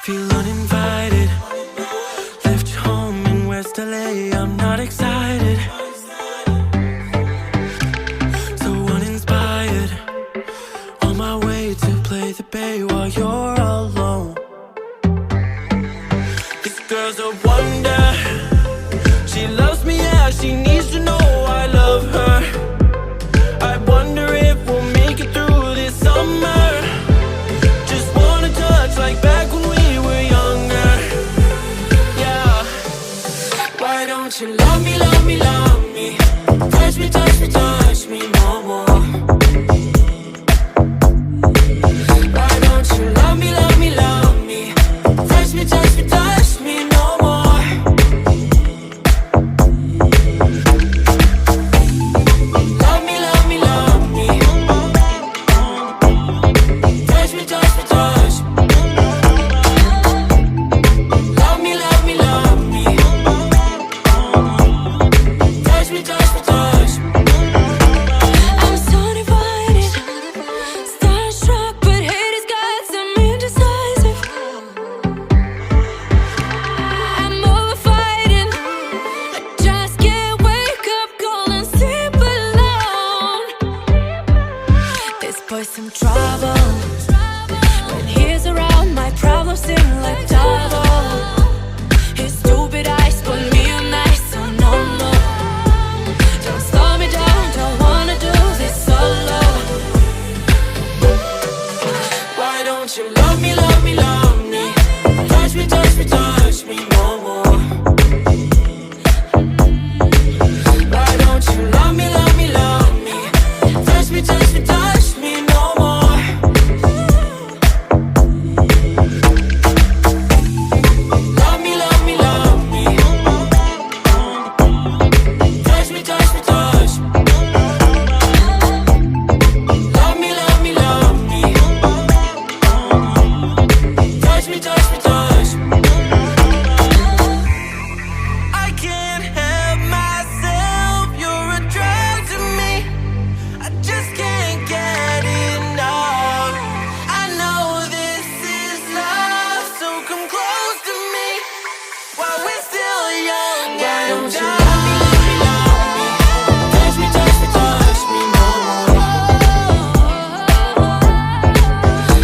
Feel uninvited. Left home in West LA, I'm not excited. So uninspired. On my way to play the bay while you're alone. This girl's a wonder. She loves me, yeah, she needs to know I love her. I wonder if we'll make it through this summer. Just wanna touch like back when we were younger. Yeah. Why don't you love me, love me, love me? Touch me, touch me, touch me no more. Why don't you love me, love me, love me? Touch me, touch me, touch me no more. Love me, love me, love me. Touch me, touch me, touch me. Love me, love me, love me. Touch me, touch me, touch me. I'm so divided, starstruck, but haters got some indecisive. I'm over fighting, I just can't wake up cold and sleep alone. This boy's some trouble.